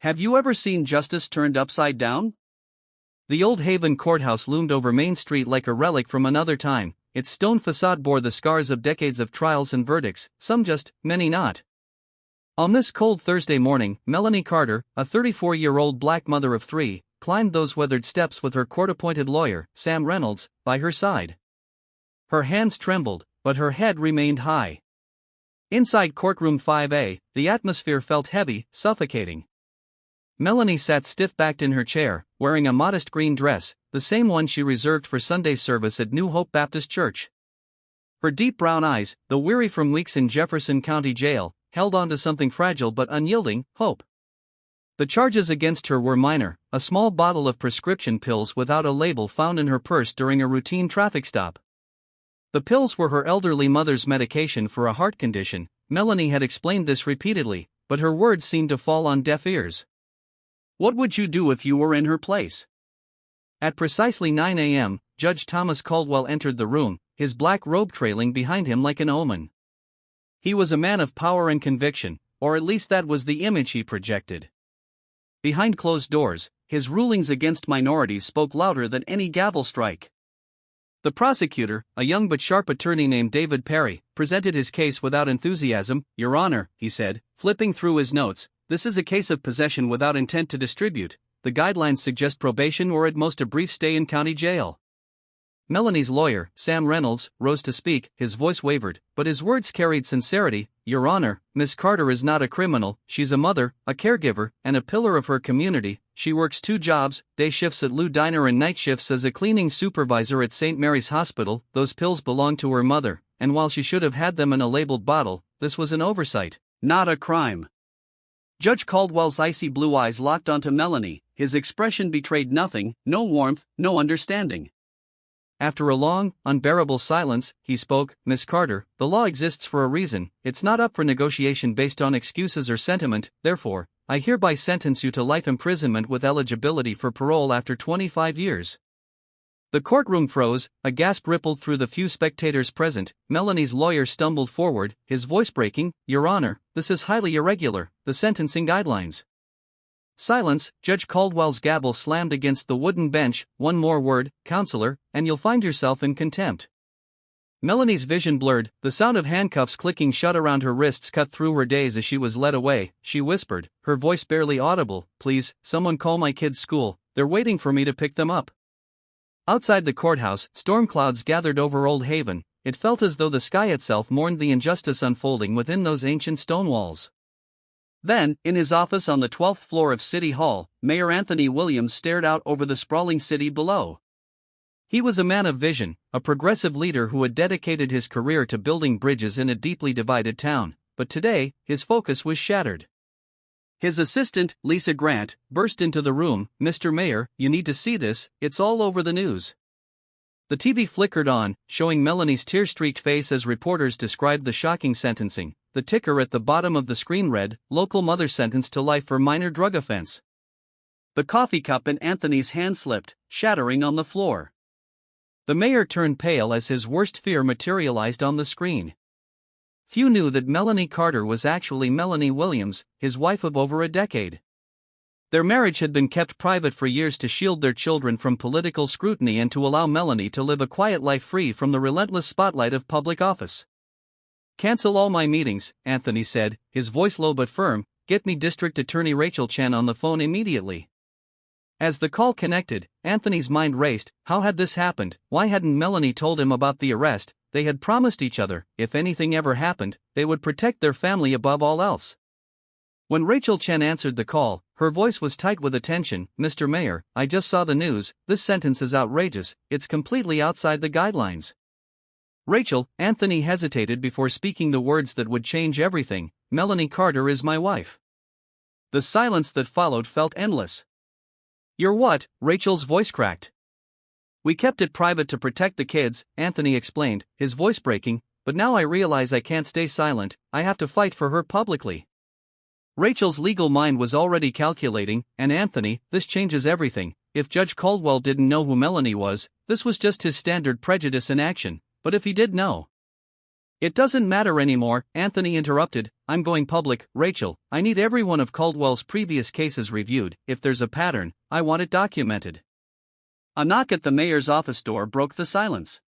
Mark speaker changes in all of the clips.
Speaker 1: Have you ever seen justice turned upside down? The old Haven courthouse loomed over Main Street like a relic from another time. Its stone facade bore the scars of decades of trials and verdicts, some just, many not. On this cold Thursday morning, Melanie Carter, a 34-year-old black mother of three, climbed those weathered steps with her court-appointed lawyer, Sam Reynolds, by her side. Her hands trembled, but her head remained high. Inside Courtroom 5A, the atmosphere felt heavy, suffocating. Melanie sat stiff-backed in her chair, wearing a modest green dress, the same one she reserved for Sunday service at New Hope Baptist Church. Her deep brown eyes, though weary from weeks in Jefferson County Jail, held on to something fragile but unyielding, hope. The charges against her were minor: a small bottle of prescription pills without a label found in her purse during a routine traffic stop. The pills were her elderly mother's medication for a heart condition. Melanie had explained this repeatedly, but her words seemed to fall on deaf ears. What would you do if you were in her place? At precisely 9 a.m., Judge Thomas Caldwell entered the room, his black robe trailing behind him like an omen. He was a man of power and conviction, or at least that was the image he projected. Behind closed doors, his rulings against minorities spoke louder than any gavel strike. The prosecutor, a young but sharp attorney named David Perry, presented his case without enthusiasm. "Your Honor," he said, flipping through his notes, "this is a case of possession without intent to distribute. The guidelines suggest probation or at most a brief stay in county jail." Melanie's lawyer, Sam Reynolds, rose to speak. His voice wavered, but his words carried sincerity. "Your Honor, Miss Carter is not a criminal. She's a mother, a caregiver, and a pillar of her community. She works 2 jobs, day shifts at Lou Diner and night shifts as a cleaning supervisor at St. Mary's Hospital. Those pills belong to her mother, and while she should have had them in a labeled bottle, this was an oversight, not a crime." Judge Caldwell's icy blue eyes locked onto Melanie. His expression betrayed nothing, no warmth, no understanding. After a long, unbearable silence, he spoke. "Miss Carter, the law exists for a reason. It's not up for negotiation based on excuses or sentiment. Therefore, I hereby sentence you to life imprisonment with eligibility for parole after 25 years. The courtroom froze, a gasp rippled through the few spectators present. Melanie's lawyer stumbled forward, his voice breaking. "Your Honor, this is highly irregular, the sentencing guidelines." Silence. Judge Caldwell's gavel slammed against the wooden bench. "One more word, counselor, and you'll find yourself in contempt." Melanie's vision blurred, the sound of handcuffs clicking shut around her wrists cut through her daze as she was led away. She whispered, her voice barely audible, "Please, someone call my kids' school, they're waiting for me to pick them up." Outside the courthouse, storm clouds gathered over Old Haven. It felt as though the sky itself mourned the injustice unfolding within those ancient stone walls. Then, in his office on the 12th floor of City Hall, Mayor Anthony Williams stared out over the sprawling city below. He was a man of vision, a progressive leader who had dedicated his career to building bridges in a deeply divided town, but today, his focus was shattered. His assistant, Lisa Grant, burst into the room. "Mr. Mayor, you need to see this, it's all over the news." The TV flickered on, showing Melanie's tear-streaked face as reporters described the shocking sentencing. The ticker at the bottom of the screen read, "Local mother sentenced to life for minor drug offense." The coffee cup in Anthony's hand slipped, shattering on the floor. The mayor turned pale as his worst fear materialized on the screen. Few knew that Melanie Carter was actually Melanie Williams, his wife of over a decade. Their marriage had been kept private for years to shield their children from political scrutiny and to allow Melanie to live a quiet life free from the relentless spotlight of public office. "Cancel all my meetings," Anthony said, his voice low but firm. "Get me District Attorney Rachel Chen on the phone immediately." As the call connected, Anthony's mind raced. How had this happened? Why hadn't Melanie told him about the arrest? They had promised each other, if anything ever happened, they would protect their family above all else. When Rachel Chen answered the call, her voice was tight with attention. "Mr. Mayor, I just saw the news. This sentence is outrageous. It's completely outside the guidelines." "Rachel," Anthony hesitated before speaking the words that would change everything, "Melanie Carter is my wife." The silence that followed felt endless. "You're what?" Rachel's voice cracked. "We kept it private to protect the kids," Anthony explained, his voice breaking, "but now I realize I can't stay silent, I have to fight for her publicly." Rachel's legal mind was already calculating, and Anthony, this changes everything. If Judge Caldwell didn't know who Melanie was, this was just his standard prejudice in action, but if he did know? It doesn't matter anymore, Anthony interrupted. I'm going public, Rachel. I need every one of Caldwell's previous cases reviewed. If there's a pattern, I want it documented. A knock at the mayor's office door broke the silence.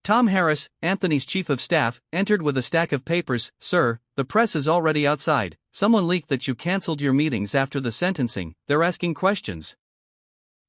Speaker 1: Tom Harris, Anthony's chief of staff, entered with a stack of papers. Sir, the press is already outside. Someone leaked that you canceled your meetings after the sentencing. They're asking questions.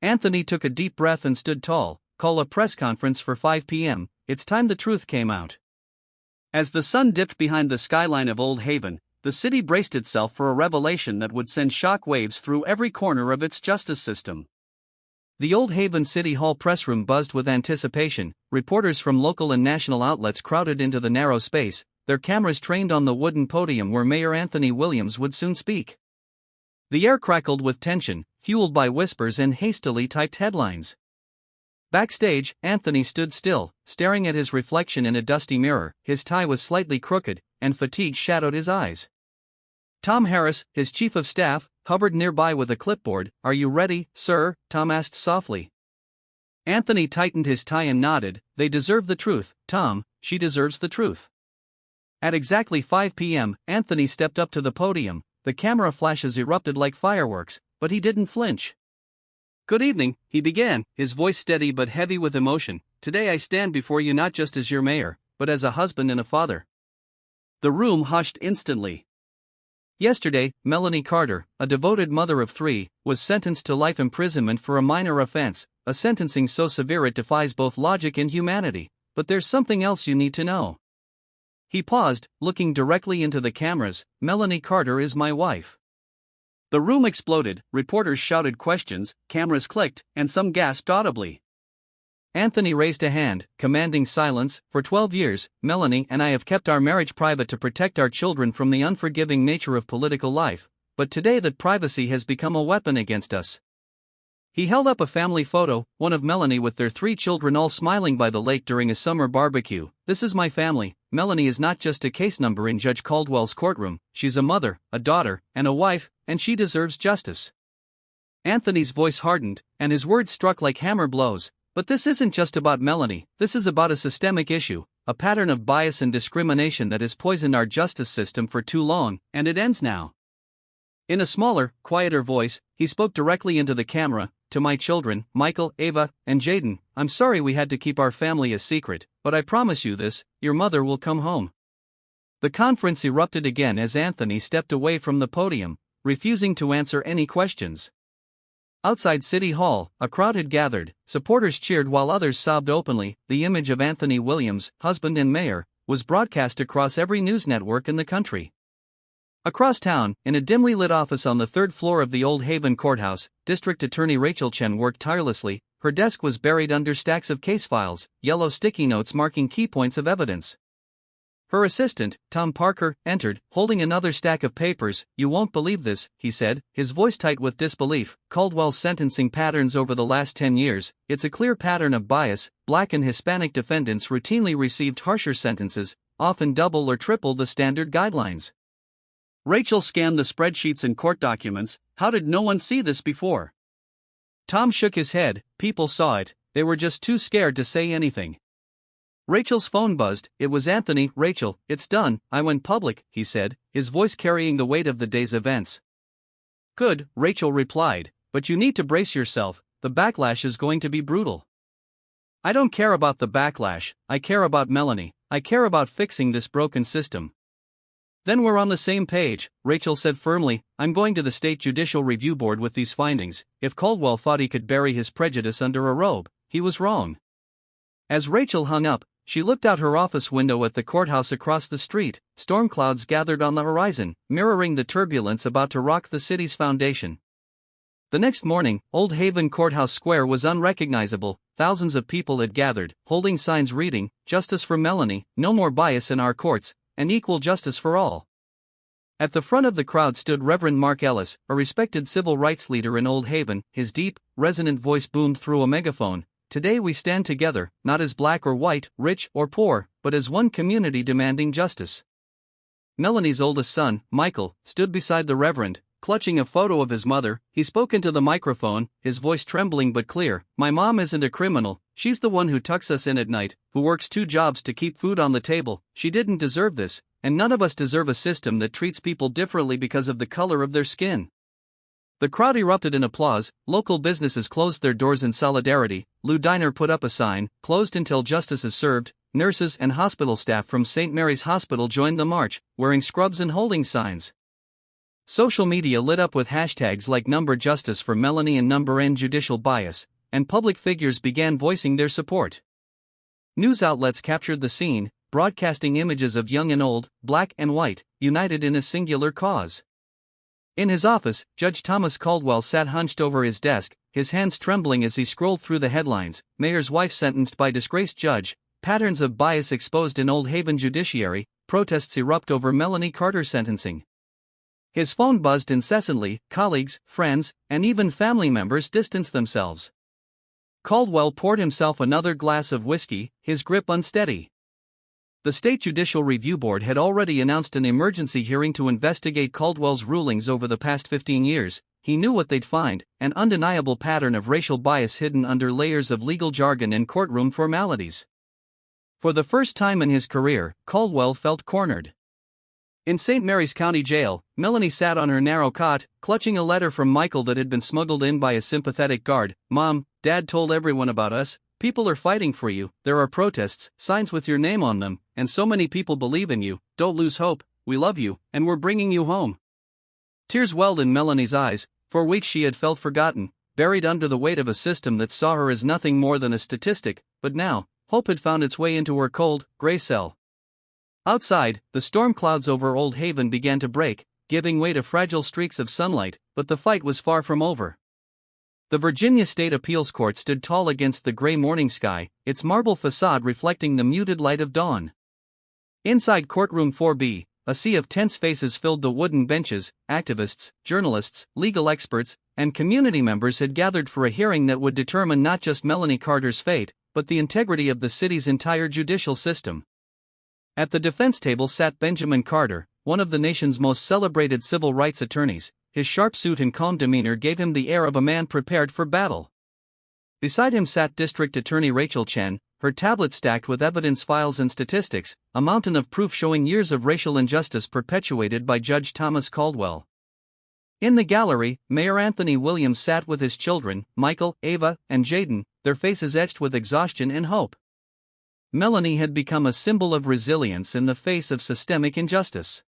Speaker 1: Anthony took a deep breath and stood tall. Call a press conference for 5 p.m. It's time the truth came out. As the sun dipped behind the skyline of Old Haven, the city braced itself for a revelation that would send shock waves through every corner of its justice system. The Old Haven City Hall press room buzzed with anticipation. Reporters from local and national outlets crowded into the narrow space, their cameras trained on the wooden podium where Mayor Anthony Williams would soon speak. The air crackled with tension, fueled by whispers and hastily typed headlines. Backstage, Anthony stood still, staring at his reflection in a dusty mirror. His tie was slightly crooked, and fatigue shadowed his eyes. Tom Harris, his chief of staff, hovered nearby with a clipboard. Are you ready, sir? Tom asked softly. Anthony tightened his tie and nodded. They deserve the truth, Tom. She deserves the truth. At exactly 5 p.m., Anthony stepped up to the podium. The camera flashes erupted like fireworks, but he didn't flinch. Good evening, he began, his voice steady but heavy with emotion. Today I stand before you not just as your mayor, but as a husband and a father. The room hushed instantly. Yesterday, Melanie Carter, a devoted mother of 3, was sentenced to life imprisonment for a minor offense, a sentencing so severe it defies both logic and humanity. But there's something else you need to know. He paused, looking directly into the cameras. Melanie Carter is my wife. The room exploded, reporters shouted questions, cameras clicked, and some gasped audibly. Anthony raised a hand, commanding silence. For 12 years, Melanie and I have kept our marriage private to protect our children from the unforgiving nature of political life, but today that privacy has become a weapon against us. He held up a family photo, one of Melanie with their 3 children all smiling by the lake during a summer barbecue. This is my family. Melanie is not just a case number in Judge Caldwell's courtroom, she's a mother, a daughter, and a wife, and she deserves justice. Anthony's voice hardened, and his words struck like hammer blows. But this isn't just about Melanie, this is about a systemic issue, a pattern of bias and discrimination that has poisoned our justice system for too long, and it ends now. In a smaller, quieter voice, he spoke directly into the camera. To my children, Michael, Ava, and Jaden, I'm sorry we had to keep our family a secret, but I promise you this, your mother will come home. The conference erupted again as Anthony stepped away from the podium, refusing to answer any questions. Outside City Hall, a crowd had gathered, supporters cheered while others sobbed openly. The image of Anthony Williams, husband and mayor, was broadcast across every news network in the country. Across town, in a dimly lit office on the 3rd floor of the Old Haven Courthouse, District Attorney Rachel Chen worked tirelessly. Her desk was buried under stacks of case files, yellow sticky notes marking key points of evidence. Her assistant, Tom Parker, entered, holding another stack of papers. You won't believe this, he said, his voice tight with disbelief. Caldwell's sentencing patterns over the last 10 years, it's a clear pattern of bias. Black and Hispanic defendants routinely received harsher sentences, often double or triple the standard guidelines. Rachel scanned the spreadsheets and court documents. How did no one see this before? Tom shook his head. People saw it, they were just too scared to say anything. Rachel's phone buzzed. It was Anthony. Rachel, it's done, I went public, he said, his voice carrying the weight of the day's events. Good, Rachel replied, but you need to brace yourself, the backlash is going to be brutal. I don't care about the backlash, I care about Melanie, I care about fixing this broken system. Then we're on the same page, Rachel said firmly. I'm going to the State Judicial Review Board with these findings. If Caldwell thought he could bury his prejudice under a robe, he was wrong. As Rachel hung up, she looked out her office window at the courthouse across the street. Storm clouds gathered on the horizon, mirroring the turbulence about to rock the city's foundation. The next morning, Old Haven Courthouse Square was unrecognizable. Thousands of people had gathered, holding signs reading, "Justice for Melanie, no more bias in our courts, and equal justice for all." At the front of the crowd stood Reverend Mark Ellis, a respected civil rights leader in Old Haven. His deep, resonant voice boomed through a megaphone. Today we stand together, not as black or white, rich or poor, but as one community demanding justice. Melanie's oldest son, Michael, stood beside the Reverend, clutching a photo of his mother. He spoke into the microphone, his voice trembling but clear. "My mom isn't a criminal, she's the one who tucks us in at night, who works 2 jobs to keep food on the table. She didn't deserve this, and none of us deserve a system that treats people differently because of the color of their skin." The crowd erupted in applause. Local businesses closed their doors in solidarity. Lou Diner put up a sign, "Closed until justice is served." Nurses and hospital staff from St. Mary's Hospital joined the march, wearing scrubs and holding signs. Social media lit up with hashtags like #Justice for Melanie and #End Judicial Bias, and public figures began voicing their support. News outlets captured the scene, broadcasting images of young and old, black and white, united in a singular cause. In his office, Judge Thomas Caldwell sat hunched over his desk, his hands trembling as he scrolled through the headlines. "Mayor's wife sentenced by disgraced judge, patterns of bias exposed in Old Haven judiciary, protests erupt over Melanie Carter sentencing." His phone buzzed incessantly. Colleagues, friends, and even family members distanced themselves. Caldwell poured himself another glass of whiskey, his grip unsteady. The State Judicial Review Board had already announced an emergency hearing to investigate Caldwell's rulings over the past 15 years. He knew what they'd find: an undeniable pattern of racial bias hidden under layers of legal jargon and courtroom formalities. For the first time in his career, Caldwell felt cornered. In St. Mary's County Jail, Melanie sat on her narrow cot, clutching a letter from Michael that had been smuggled in by a sympathetic guard. "Mom, Dad told everyone about us. People are fighting for you, there are protests, signs with your name on them, and so many people believe in you. Don't lose hope, we love you, and we're bringing you home." Tears welled in Melanie's eyes. For weeks she had felt forgotten, buried under the weight of a system that saw her as nothing more than a statistic, but now, hope had found its way into her cold, gray cell. Outside, the storm clouds over Old Haven began to break, giving way to fragile streaks of sunlight, but the fight was far from over. The Virginia State Appeals Court stood tall against the gray morning sky, its marble facade reflecting the muted light of dawn. Inside Courtroom 4B, a sea of tense faces filled the wooden benches. Activists, journalists, legal experts, and community members had gathered for a hearing that would determine not just Melanie Carter's fate, but the integrity of the city's entire judicial system. At the defense table sat Benjamin Carter, one of the nation's most celebrated civil rights attorneys. His sharp suit and calm demeanor gave him the air of a man prepared for battle. Beside him sat District Attorney Rachel Chen, her tablet stacked with evidence files and statistics, a mountain of proof showing years of racial injustice perpetuated by Judge Thomas Caldwell. In the gallery, Mayor Anthony Williams sat with his children, Michael, Ava, and Jaden, their faces etched with exhaustion and hope. Melanie had become a symbol of resilience in the face of systemic injustice.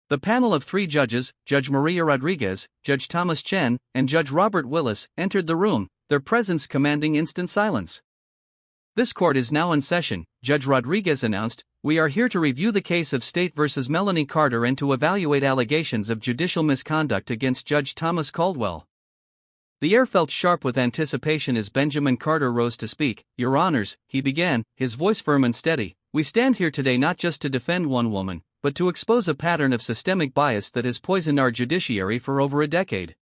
Speaker 1: The panel of 3 judges, Judge Maria Rodriguez, Judge Thomas Chen, and Judge Robert Willis, entered the room, their presence commanding instant silence. "This court is now in session," Judge Rodriguez announced. "We are here to review the case of State versus Melanie Carter and to evaluate allegations of judicial misconduct against Judge Thomas Caldwell." The air felt sharp with anticipation as Benjamin Carter rose to speak. "Your Honors," he began, his voice firm and steady, "we stand here today not just to defend one woman, but to expose a pattern of systemic bias that has poisoned our judiciary for over a decade."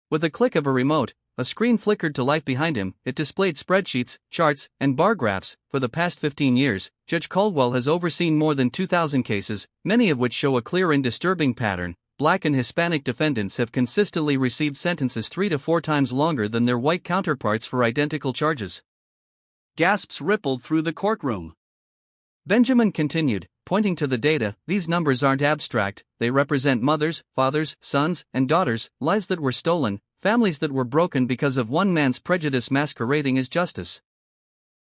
Speaker 1: With a click of a remote, a screen flickered to life behind him. It displayed spreadsheets, charts, and bar graphs. For the past 15 years, Judge Caldwell has overseen more than 2,000 cases, many of which show a clear and disturbing pattern. Black and Hispanic defendants have consistently received sentences 3 to 4 times longer than their white counterparts for identical charges. Gasps rippled through the courtroom. Benjamin continued, pointing to the data. "These numbers aren't abstract, they represent mothers, fathers, sons, and daughters, lives that were stolen, families that were broken because of one man's prejudice masquerading as justice."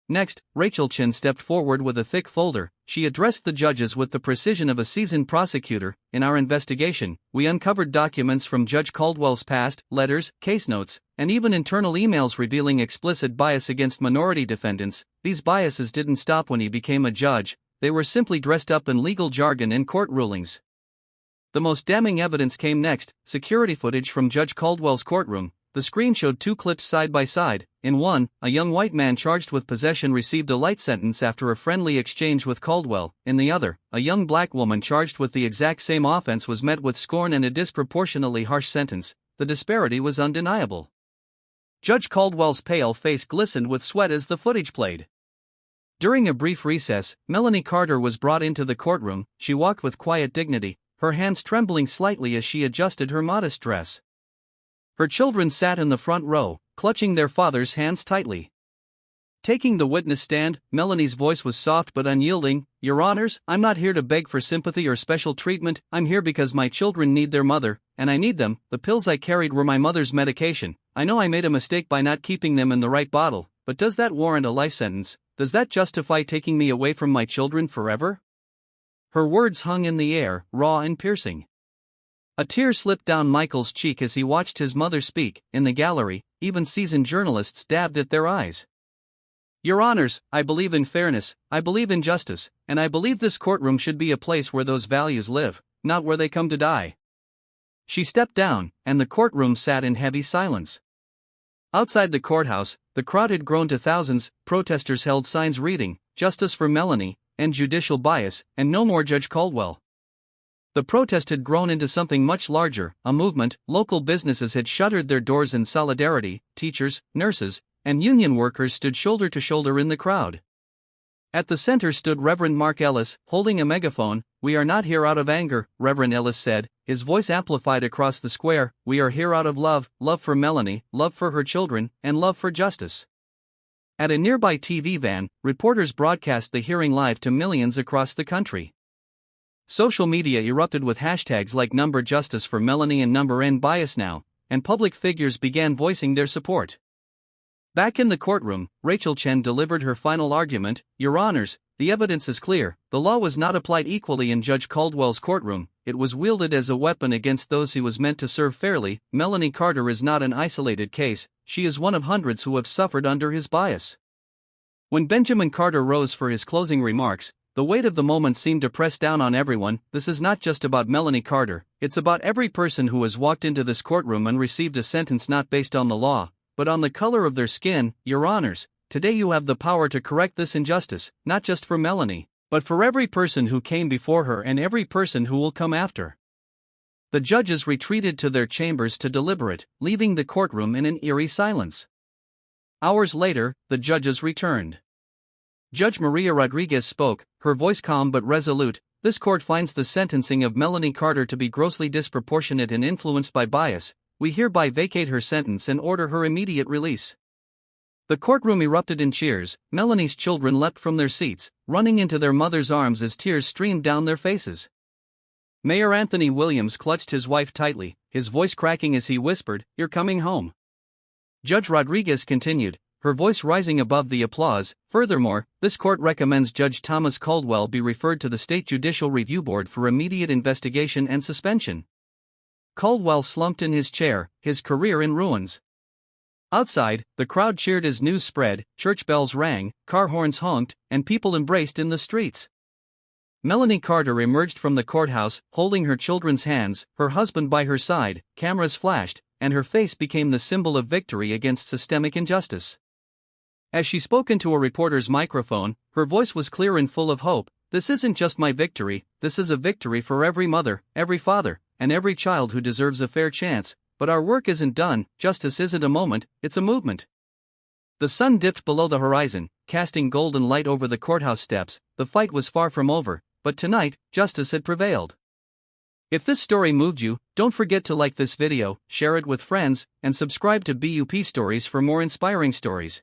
Speaker 1: Next, Rachel Chen stepped forward with a thick folder. She addressed the judges with the precision of a seasoned prosecutor. "In our investigation, we uncovered documents from Judge Caldwell's past, letters, case notes, and even internal emails revealing explicit bias against minority defendants. These biases didn't stop when he became a judge, they were simply dressed up in legal jargon and court rulings." The most damning evidence came next: security footage from Judge Caldwell's courtroom. The screen showed 2 clips side by side. In one, a young white man charged with possession received a light sentence after a friendly exchange with Caldwell. In the other, a young black woman charged with the exact same offense was met with scorn and a disproportionately harsh sentence. The disparity was undeniable. Judge Caldwell's pale face glistened with sweat as the footage played. During a brief recess, Melanie Carter was brought into the courtroom. She walked with quiet dignity, her hands trembling slightly as she adjusted her modest dress. Her children sat in the front row, clutching their father's hands tightly. Taking the witness stand, Melanie's voice was soft but unyielding. "Your Honors, I'm not here to beg for sympathy or special treatment. I'm here because my children need their mother, and I need them. The pills I carried were my mother's medication. I know I made a mistake by not keeping them in the right bottle, but does that warrant a life sentence? Does that justify taking me away from my children forever?" Her words hung in the air, raw and piercing. A tear slipped down Michael's cheek as he watched his mother speak. In the gallery, even seasoned journalists dabbed at their eyes. "Your Honors, I believe in fairness, I believe in justice, and I believe this courtroom should be a place where those values live, not where they come to die." She stepped down, and the courtroom sat in heavy silence. Outside the courthouse, the crowd had grown to thousands. Protesters held signs reading, "Justice for Melanie," and "Judicial bias," and "No more Judge Caldwell." The protest had grown into something much larger, a movement. Local businesses had shuttered their doors in solidarity. Teachers, nurses, and union workers stood shoulder to shoulder in the crowd. At the center stood Reverend Mark Ellis, holding a megaphone. "We are not here out of anger," Reverend Ellis said, his voice amplified across the square. "We are here out of love, love for Melanie, love for her children, and love for justice." At a nearby TV van, reporters broadcast the hearing live to millions across the country. Social media erupted with hashtags like #Justice for Melanie and #End Bias Now, and public figures began voicing their support. Back in the courtroom, Rachel Chen delivered her final argument. "Your Honors, the evidence is clear. The law was not applied equally in Judge Caldwell's courtroom. It was wielded as a weapon against those he was meant to serve fairly. Melanie Carter is not an isolated case. She is one of hundreds who have suffered under his bias." When Benjamin Carter rose for his closing remarks, the weight of the moment seemed to press down on everyone. "This is not just about Melanie Carter, it's about every person who has walked into this courtroom and received a sentence not based on the law, but on the color of their skin. Your Honors, today you have the power to correct this injustice, not just for Melanie, but for every person who came before her and every person who will come after." The judges retreated to their chambers to deliberate, leaving the courtroom in an eerie silence. Hours later, the judges returned. Judge Maria Rodriguez spoke, her voice calm but resolute. "This court finds the sentencing of Melanie Carter to be grossly disproportionate and influenced by bias. We hereby vacate her sentence and order her immediate release." The courtroom erupted in cheers. Melanie's children leapt from their seats, running into their mother's arms as tears streamed down their faces. Mayor Anthony Williams clutched his wife tightly, his voice cracking as he whispered, "You're coming home." Judge Rodriguez continued, her voice rising above the applause. "Furthermore, this court recommends Judge Thomas Caldwell be referred to the State Judicial Review Board for immediate investigation and suspension." Caldwell slumped in his chair, his career in ruins. Outside, the crowd cheered as news spread, church bells rang, car horns honked, and people embraced in the streets. Melanie Carter emerged from the courthouse, holding her children's hands, her husband by her side. Cameras flashed, and her face became the symbol of victory against systemic injustice. As she spoke into a reporter's microphone, her voice was clear and full of hope. "This isn't just my victory, this is a victory for every mother, every father, and every child who deserves a fair chance. But our work isn't done. Justice isn't a moment, it's a movement." The sun dipped below the horizon, casting golden light over the courthouse steps. The fight was far from over, but tonight, justice had prevailed. If this story moved you, don't forget to like this video, share it with friends, and subscribe to BUP Stories for more inspiring stories.